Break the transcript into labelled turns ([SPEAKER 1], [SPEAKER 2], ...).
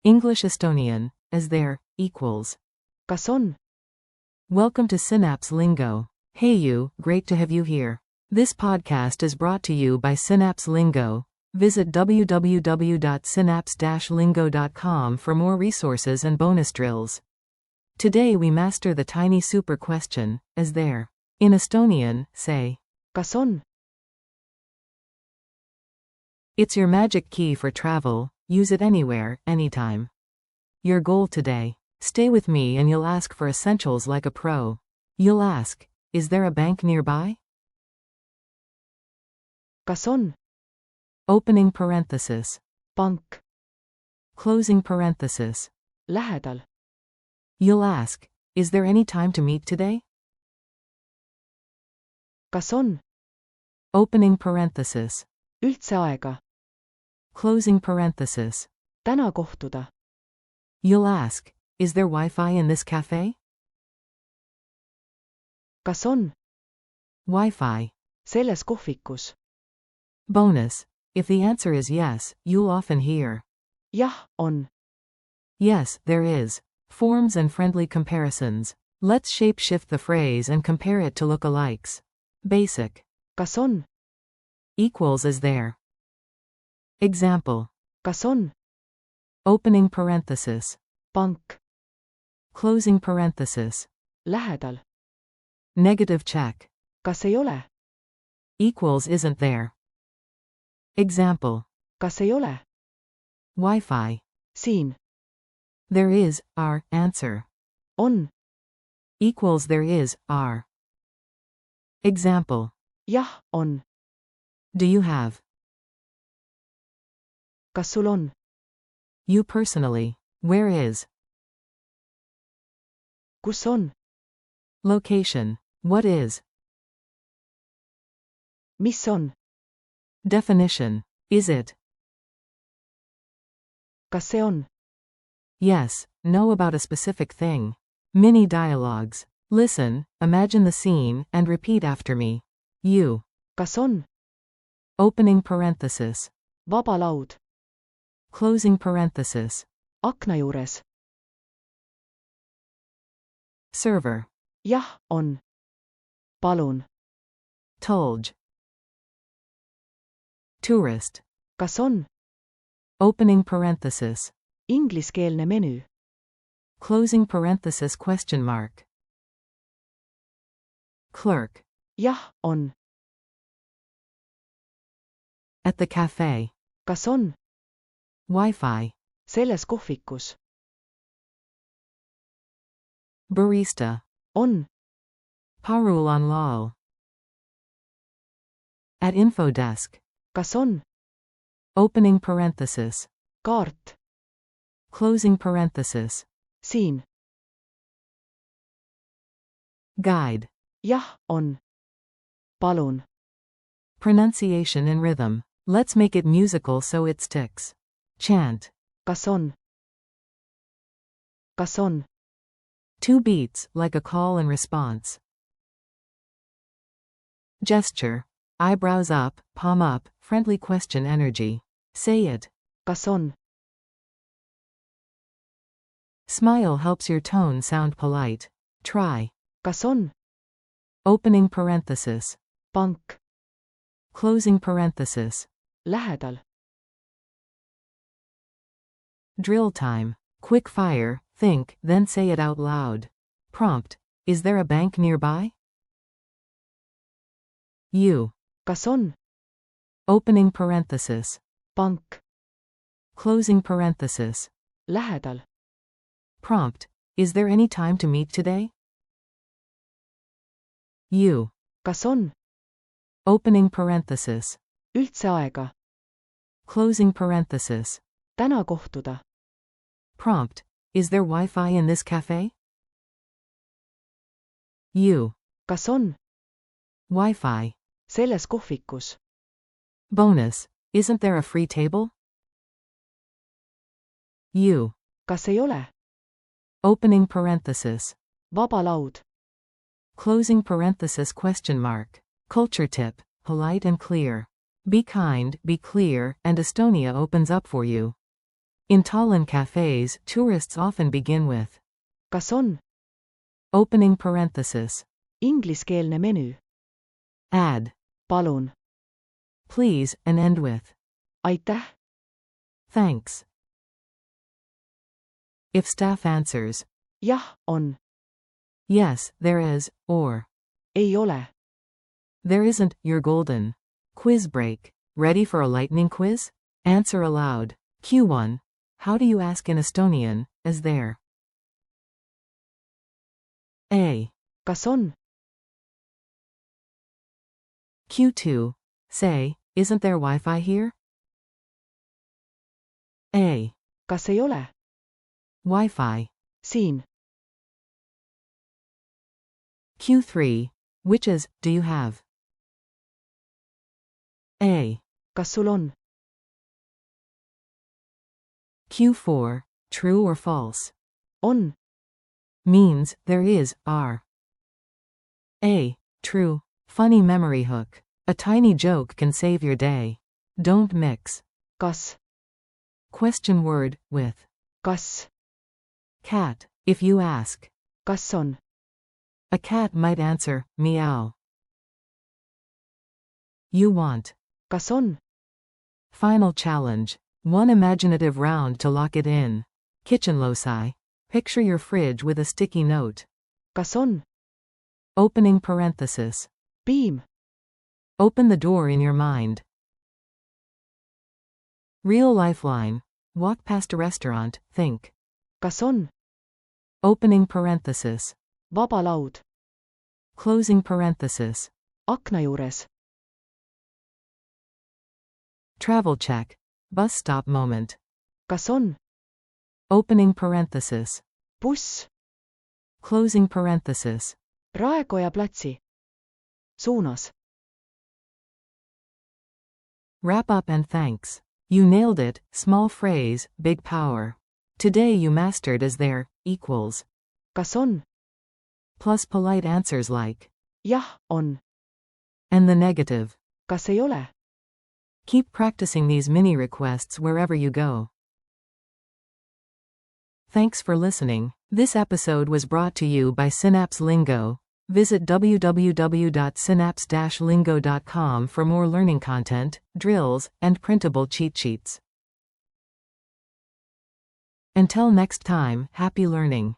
[SPEAKER 1] English Estonian, as there, equals.
[SPEAKER 2] kas on,
[SPEAKER 1] Welcome to Synapse Lingo. Hey you, great to have you here. This podcast is brought to you by Synapse Lingo. Visit www.synapse-lingo.com for more resources and bonus drills. Today we master the tiny super question, as there. In Estonian, say,
[SPEAKER 2] kas on,
[SPEAKER 1] it's your magic key for travel, use it anywhere, anytime. Your goal today. Stay with me and you'll ask for essentials like a pro. You'll ask, is there a bank nearby?
[SPEAKER 2] kas on,
[SPEAKER 1] Opening parenthesis.
[SPEAKER 2] pank,
[SPEAKER 1] Closing parenthesis.
[SPEAKER 2] lähedal,
[SPEAKER 1] You'll ask, is there any time to meet today?
[SPEAKER 2] kas on,
[SPEAKER 1] Opening parenthesis.
[SPEAKER 2] üldse aega,
[SPEAKER 1] Closing parenthesis.
[SPEAKER 2] täna kohtuda,
[SPEAKER 1] You'll ask, is there Wi-Fi in this cafe?
[SPEAKER 2] kas on,
[SPEAKER 1] Wi-Fi.
[SPEAKER 2] selles kohvikus,
[SPEAKER 1] Bonus. If the answer is yes, you'll often hear,
[SPEAKER 2] jah, on,
[SPEAKER 1] yes, there is. Forms and friendly comparisons. Let's shape-shift the phrase and compare it to lookalikes. Basic.
[SPEAKER 2] kas on,
[SPEAKER 1] Equals is there. Example.
[SPEAKER 2] kas on,
[SPEAKER 1] Opening parenthesis.
[SPEAKER 2] pank,
[SPEAKER 1] Closing parenthesis.
[SPEAKER 2] lähedal,
[SPEAKER 1] Negative check.
[SPEAKER 2] kas ei ole,
[SPEAKER 1] Equals isn't there. Example.
[SPEAKER 2] kas ei ole,
[SPEAKER 1] Wi-Fi.
[SPEAKER 2] siin,
[SPEAKER 1] There is, are, answer.
[SPEAKER 2] on,
[SPEAKER 1] Equals there is, are. Example.
[SPEAKER 2] jah, on,
[SPEAKER 1] Do you have?
[SPEAKER 2] kas sul on,
[SPEAKER 1] You personally. Where is?
[SPEAKER 2] kus on,
[SPEAKER 1] Location. What is?
[SPEAKER 2] mis on,
[SPEAKER 1] Definition. Is it?
[SPEAKER 2] kas see on,
[SPEAKER 1] Yes, know about a specific thing. Mini dialogues. Listen, imagine the scene, and repeat after me. You.
[SPEAKER 2] kas on,
[SPEAKER 1] Opening parenthesis.
[SPEAKER 2] vaba laud,
[SPEAKER 1] Closing parenthesis.
[SPEAKER 2] akna juures,
[SPEAKER 1] Server.
[SPEAKER 2] jah, on, palun,
[SPEAKER 1] Told. Tourist.
[SPEAKER 2] kas on,
[SPEAKER 1] Opening parenthesis.
[SPEAKER 2] ingliskeelne menüü,
[SPEAKER 1] Closing parenthesis question mark. Clerk.
[SPEAKER 2] jah, on,
[SPEAKER 1] At the cafe.
[SPEAKER 2] kas on,
[SPEAKER 1] Wi-Fi.
[SPEAKER 2] selles kohvikus,
[SPEAKER 1] Barista.
[SPEAKER 2] on,
[SPEAKER 1] Parul on lol. At info desk.
[SPEAKER 2] kas on,
[SPEAKER 1] Opening parenthesis.
[SPEAKER 2] kaart,
[SPEAKER 1] Closing parenthesis.
[SPEAKER 2] siin,
[SPEAKER 1] Guide.
[SPEAKER 2] jah, on, palun,
[SPEAKER 1] Pronunciation and rhythm. Let's make it musical so it sticks. Chant.
[SPEAKER 2] kas on, kas on,
[SPEAKER 1] 2 beats, like a call and response. Gesture. Eyebrows up, palm up, friendly question energy. Say it.
[SPEAKER 2] kas on,
[SPEAKER 1] Smile helps your tone sound polite. Try.
[SPEAKER 2] kas on,
[SPEAKER 1] Opening parenthesis.
[SPEAKER 2] pank,
[SPEAKER 1] Closing parenthesis.
[SPEAKER 2] lähedal,
[SPEAKER 1] Drill time. Quick fire, think, then say it out loud. Prompt. Is there a bank nearby? You.
[SPEAKER 2] kas on,
[SPEAKER 1] Opening parenthesis.
[SPEAKER 2] pank,
[SPEAKER 1] Closing parenthesis.
[SPEAKER 2] lähedal,
[SPEAKER 1] Prompt. Is there any time to meet today? You.
[SPEAKER 2] kas on,
[SPEAKER 1] Opening parenthesis.
[SPEAKER 2] üldse aega,
[SPEAKER 1] Closing parenthesis.
[SPEAKER 2] täna kohtuda,
[SPEAKER 1] Prompt. Is there Wi-Fi in this cafe? You.
[SPEAKER 2] kas on,
[SPEAKER 1] Wi-Fi.
[SPEAKER 2] selles kohvikus,
[SPEAKER 1] Bonus. Isn't there a free table? You.
[SPEAKER 2] kas ei ole,
[SPEAKER 1] Opening parenthesis.
[SPEAKER 2] vaba laud,
[SPEAKER 1] Closing parenthesis question mark. Culture tip. Polite and clear. Be kind, be clear, and Estonia opens up for you. In Tallinn cafes, tourists often begin with
[SPEAKER 2] kas on
[SPEAKER 1] opening parenthesis,
[SPEAKER 2] ingliskeelne menüü?
[SPEAKER 1] add,
[SPEAKER 2] Palun.
[SPEAKER 1] please, and end with
[SPEAKER 2] Aitäh.
[SPEAKER 1] thanks. If staff answers
[SPEAKER 2] Jah, on.
[SPEAKER 1] yes, there is, or
[SPEAKER 2] Ei ole.
[SPEAKER 1] there isn't, you're golden. Quiz break. Ready for a lightning quiz? Answer aloud. Q1. How do you ask in Estonian, is there? A.
[SPEAKER 2] Kas on?
[SPEAKER 1] Q2. Say, isn't there Wi-Fi here? A.
[SPEAKER 2] Kas ei ole?
[SPEAKER 1] Wi-Fi.
[SPEAKER 2] Siin.
[SPEAKER 1] Q3. Which is, do you have? A.
[SPEAKER 2] Kas sul on?
[SPEAKER 1] Q4. True or false?
[SPEAKER 2] On.
[SPEAKER 1] Means, there is, are. A. True. Funny memory hook. A tiny joke can save your day. Don't mix
[SPEAKER 2] Kas.
[SPEAKER 1] question word with
[SPEAKER 2] Kas.
[SPEAKER 1] cat. If you ask,
[SPEAKER 2] Kas on?
[SPEAKER 1] a cat might answer, meow. You want.
[SPEAKER 2] Kas on?
[SPEAKER 1] Final challenge. One imaginative round to lock it in. Kitchen loci. Picture your fridge with a sticky note.
[SPEAKER 2] Kas on?
[SPEAKER 1] Opening parenthesis.
[SPEAKER 2] Piim.
[SPEAKER 1] Open the door in your mind. Real lifeline. Walk past a restaurant, think.
[SPEAKER 2] Kas on?
[SPEAKER 1] Opening parenthesis.
[SPEAKER 2] Vaba laud.
[SPEAKER 1] Closing parenthesis.
[SPEAKER 2] Akna juures.
[SPEAKER 1] Travel check. Bus stop moment.
[SPEAKER 2] Kas on?
[SPEAKER 1] Opening parenthesis.
[SPEAKER 2] Buss.
[SPEAKER 1] Closing parenthesis.
[SPEAKER 2] Raekoja platsi. Suunas.
[SPEAKER 1] Wrap up and thanks. You nailed it, small phrase, big power. Today you mastered is there, equals.
[SPEAKER 2] Kas on?
[SPEAKER 1] Plus polite answers like.
[SPEAKER 2] Jah, on.
[SPEAKER 1] And the negative.
[SPEAKER 2] Kas ei ole?
[SPEAKER 1] Keep practicing these mini requests wherever you go. Thanks for listening. This episode was brought to you by Synapse Lingo. Visit www.synapse-lingo.com for more learning content, drills, and printable cheat sheets. Until next time, happy learning.